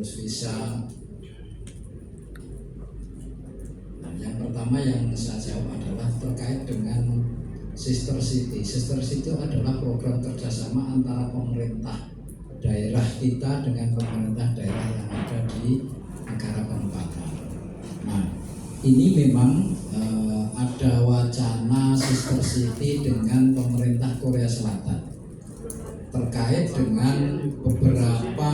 terus visa. Nah, yang pertama yang saya jawab adalah terkait dengan Sister City. Sister City adalah program kerjasama antara pemerintah daerah kita dengan pemerintah daerah yang ada di negara penempatan. Nah, ini memang ada wacana Sister City dengan pemerintah Korea Selatan terkait dengan beberapa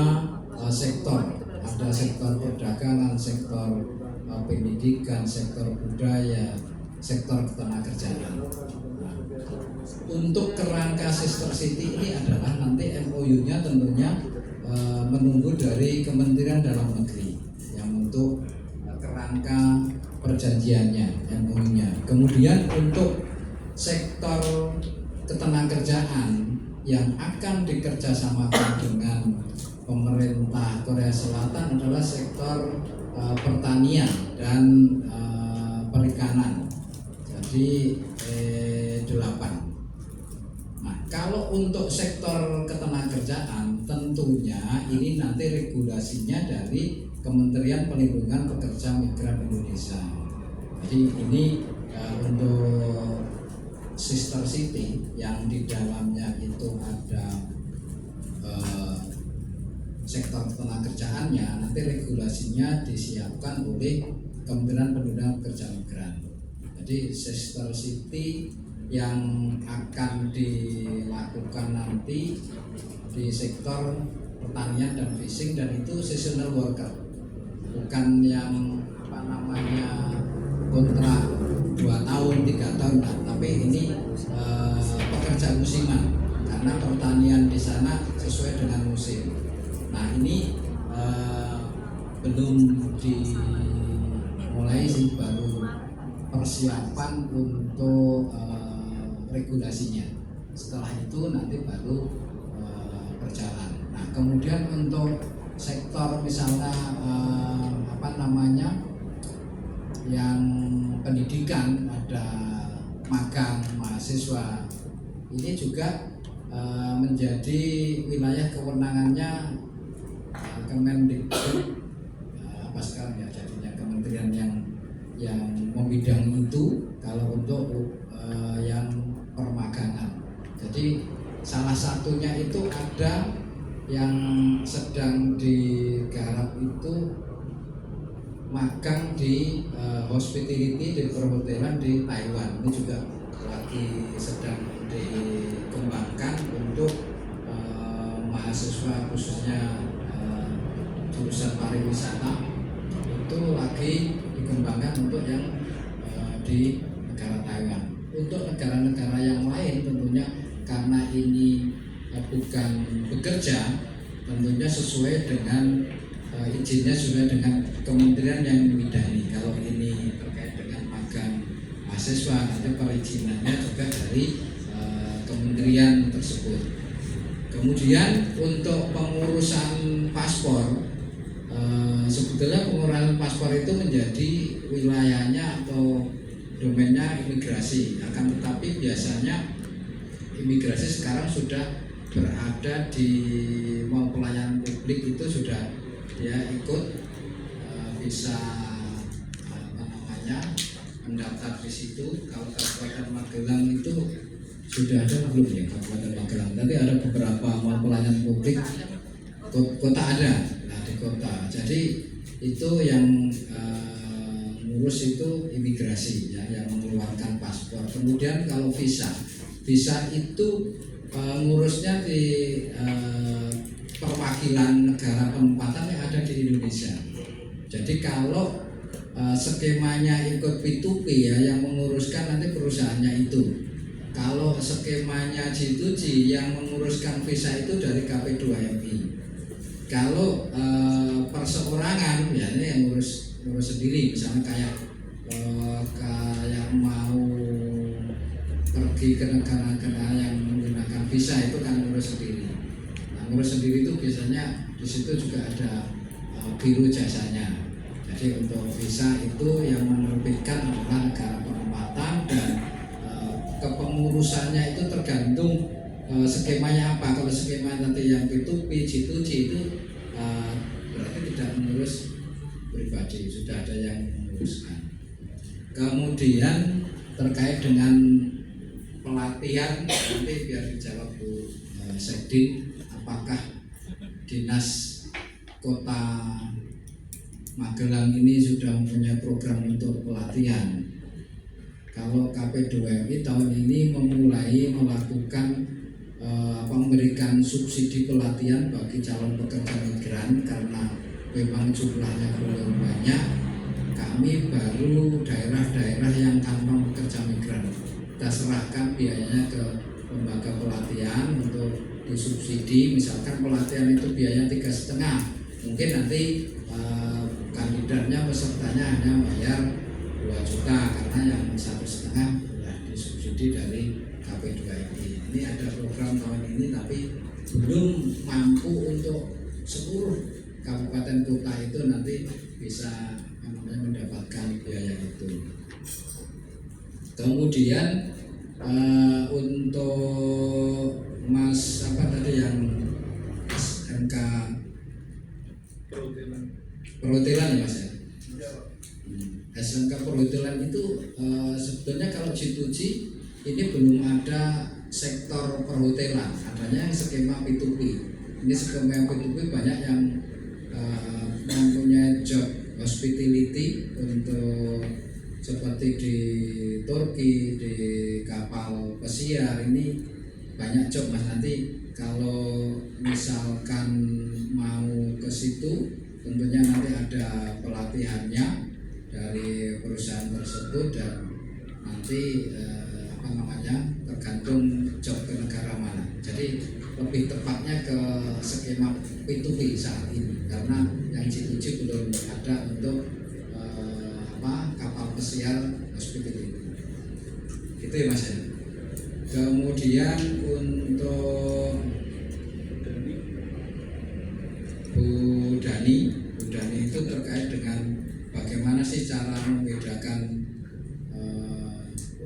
sektor. Ada sektor perdagangan, sektor pendidikan, sektor budaya, sektor ketenagakerjaan. Nah, untuk kerangka Sister City ini adalah nanti MOU-nya tentunya menunggu dari Kementerian Dalam Negeri yang untuk kerangka perjanjiannya, MOU-nya. Kemudian untuk sektor ketenagakerjaan yang akan dikerjasamakan dengan pemerintah Korea Selatan adalah sektor pertanian dan perikanan. Jadi 8. Nah, kalau untuk sektor ketenagakerjaan tentunya ini nanti regulasinya dari Kementerian Perlindungan Pekerja Migran Indonesia. Jadi ini untuk Sister City yang di dalamnya itu ada sektor ketenagakerjaannya, nanti regulasinya disiapkan oleh Kementerian Perlindungan Pekerja Migran. Jadi Sister City yang akan dilakukan nanti di sektor pertanian dan fishing, dan itu seasonal worker, bukan yang kontrak 2 tahun, 3 tahun, tapi ini pekerja musiman karena pertanian di sana sesuai dengan musim. Nah, ini belum dimulai sih, baru persiapan untuk regulasinya. Setelah itu nanti baru berjalan. Nah, kemudian untuk sektor misalnya yang pendidikan, ada magang mahasiswa, ini juga menjadi wilayah kewenangannya Kemendikbud sekarang ya, jadinya kementerian yang membidang itu kalau untuk yang permagangan. Jadi salah satunya itu ada yang sedang digarap itu magang di hospitality, di perhotelan di Taiwan. Ini juga lagi sedang dikembangkan untuk mahasiswa khususnya jurusan pariwisata, itu lagi dikembangkan untuk yang di negara Taiwan. Untuk negara-negara yang lain tentunya karena ini bukan bekerja, tentunya sesuai dengan izinnya sesuai dengan kementerian yang membidangi. Kalau ini terkait dengan magang mahasiswa, nanti perizinannya juga dari kementerian tersebut. Kemudian untuk pengurusan paspor, sebetulnya pengurusan paspor itu menjadi wilayahnya atau domainnya imigrasi. Akan tetapi biasanya imigrasi sekarang sudah berada di pelayanan publik, itu sudah ikut bisa mendaftar di situ. Kalau Kabupaten Magelang itu sudah ada belum ya, Kabupaten Magelang? Tapi ada beberapa pelayanan publik kota ada. Nah, di kota. Jadi itu yang ngurus itu imigrasi ya, yang mengeluarkan paspor. Kemudian kalau visa itu ngurusnya di perwakilan negara penempatan yang ada di Indonesia. Jadi kalau skemanya ikut P2P ya, yang menguruskan nanti perusahaannya itu. Kalau skemanya G2G yang menguruskan visa itu dari KP2MI. Kalau perseorangan ya ini yang ngurus sendiri, misalnya kayak mau pergi ke negara-negara yang menggunakan visa itu kan ngurus sendiri. Nah, ngurus sendiri itu biasanya di situ juga ada biro jasanya. Jadi untuk visa itu yang menerbitkan adalah negara penempatan, dan kepengurusannya itu tergantung skemanya apa. Kalau skema nanti yang P2P, G2G itu berarti tidak pengurus pribadi, sudah ada yang menguruskan. Kemudian terkait dengan pelatihan, nanti biar dijawab Bu Sekdin, apakah Dinas Kota Magelang ini sudah mempunyai program untuk pelatihan. Kalau KP2MI tahun ini memulai melakukan memberikan subsidi pelatihan bagi calon pekerja migran karena memang jumlahnya belum banyak. Kami baru daerah-daerah yang tanpa pekerja migran, kita serahkan biayanya ke lembaga pelatihan untuk disubsidi. Misalkan pelatihan itu biayanya 3,5, mungkin nanti kandidatnya pesertanya hanya bayar 2 juta karena yang 1,5 sudah disubsidi dari KP2MI. Ini ada program tahun ini tapi belum mampu untuk 10 kabupaten kota itu nanti bisa mendapatkan biaya itu. Kemudian untuk Mas apa tadi yang SMK perhotelan ya Mas ya? SMK perhotelan itu sebetulnya kalau G2G ini belum ada sektor perhotelan, adanya yang skema P2P. Ini skema P2P banyak yang mempunyai job hospitality untuk seperti di Turki, di kapal pesiar, ini banyak job Mas. Nanti kalau misalkan mau ke situ tentunya nanti ada pelatihannya dari perusahaan tersebut dan nanti tergantung job ke negara mana. Jadi lebih tepatnya ke skema P2P saat ini karena yang G2G belum ada untuk kapal pesiar hospitality. Itu ya Mas ya. Kemudian untuk Bu Dani itu terkait dengan bagaimana sih cara membedakan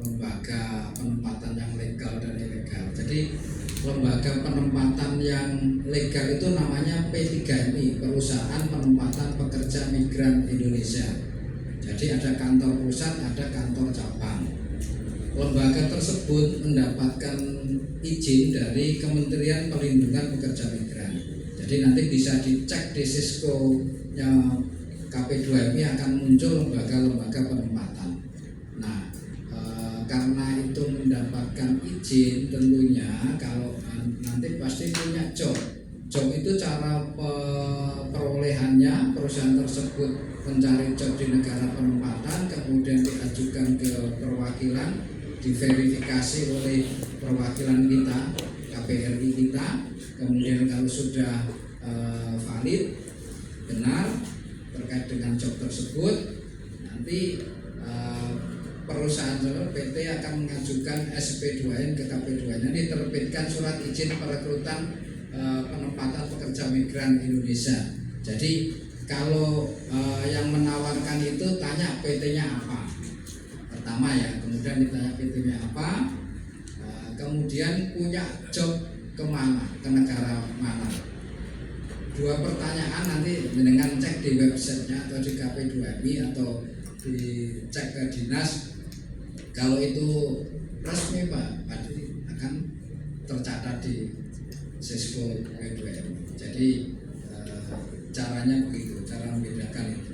lembaga penempatan yang legal dan ilegal. Jadi lembaga penempatan yang legal itu namanya P3MI, Perusahaan Penempatan Pekerja Migran Indonesia. Jadi ada kantor pusat, ada kantor cabang. Lembaga tersebut mendapatkan izin dari Kementerian Perlindungan Pekerja Migran. Jadi nanti bisa dicek di Sisko-nya KP2MI akan muncul lembaga-lembaga penempatan. Nah, karena itu mendapatkan izin tentunya kalau nanti pasti punya job. Job itu cara perolehannya, perusahaan tersebut mencari job di negara penempatan, kemudian diajukan ke perwakilan, diverifikasi oleh perwakilan kita, KPRI kita, kemudian kalau sudah valid, benar terkait dengan job tersebut, nanti perusahaan PT akan mengajukan SP2N ke KP2N. Ini terbitkan surat izin perekrutan penempatan pekerja migran Indonesia. Jadi kalau yang menawarkan itu tanya PT-nya apa pertama ya, kemudian ditanya PT-nya apa, kemudian punya job kemana, ke negara mana. 2 pertanyaan nanti dengan cek di websitenya atau di KP2MI atau dicek ke dinas. Kalau itu resmi Pak, pasti akan tercatat di Sisko KP2MI. Jadi caranya begitu, cara membedakan itu.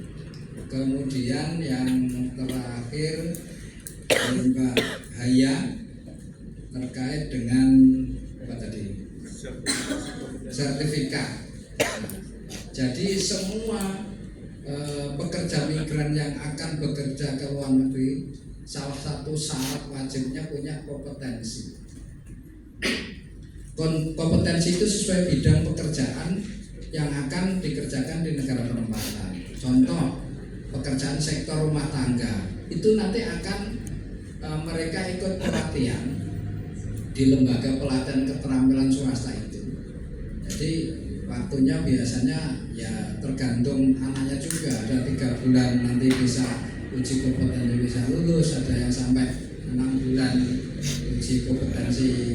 Kemudian yang terakhir Mbak Haya terkait dengan apa tadi? Sertifikat. Jadi semua pekerja migran yang akan bekerja ke luar negeri, salah satu syarat wajibnya punya kompetensi. Kompetensi itu sesuai bidang pekerjaan yang akan dikerjakan di negara penempatan. Contoh, pekerjaan sektor rumah tangga itu nanti akan mereka ikut pelatihan di lembaga pelatihan keterampilan swasta itu. Jadi waktunya biasanya ya tergantung anaknya juga, ada 3 bulan nanti bisa uji kompetensi bisa lulus, ada yang sampai 6 bulan uji kompetensi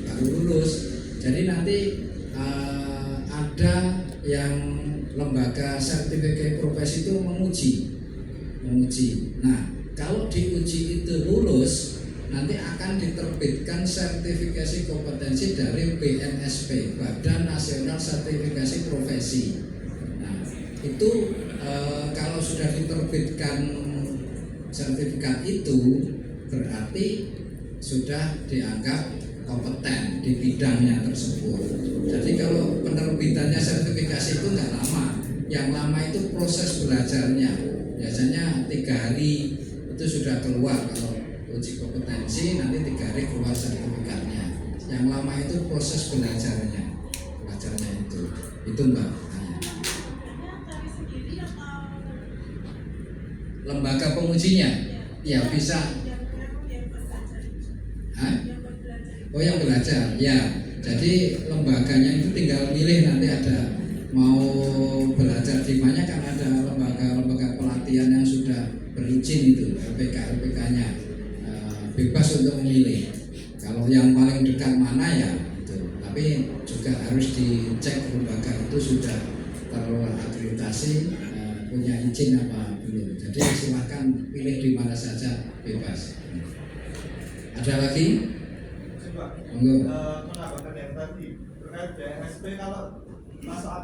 baru lulus. Jadi nanti ada yang lembaga sertifikat profesi itu menguji. Nah, kalau diuji itu lulus, nanti akan diterbitkan sertifikasi kompetensi dari BNSP, Badan Nasional Sertifikasi Profesi. Nah, itu kalau sudah diterbitkan sertifikat itu berarti sudah dianggap kompeten di bidangnya tersebut. Jadi kalau penerbitannya sertifikasi itu nggak lama, yang lama itu proses belajarnya. Biasanya 3 hari itu sudah keluar kalau uji kompetensi, nanti 3 hari keluar sertifikatnya. Yang lama itu proses belajarnya itu Mbak. Lembaga pengujinya, ya bisa. Hah? Oh yang belajar, ya. Jadi lembaganya itu tinggal milih nanti ada mau belajar di mana, kan ada lembaga pelatihan yang sudah berizin itu LPK-nya, bebas untuk memilih. Kalau yang paling dekat mana ya itu. Tapi juga harus dicek lembaga itu sudah terakreditasi, punya izin apa belum. Jadi silahkan pilih di mana saja, bebas. Ada lagi? Menambahkan yang tadi terkait BNSP, kalau masa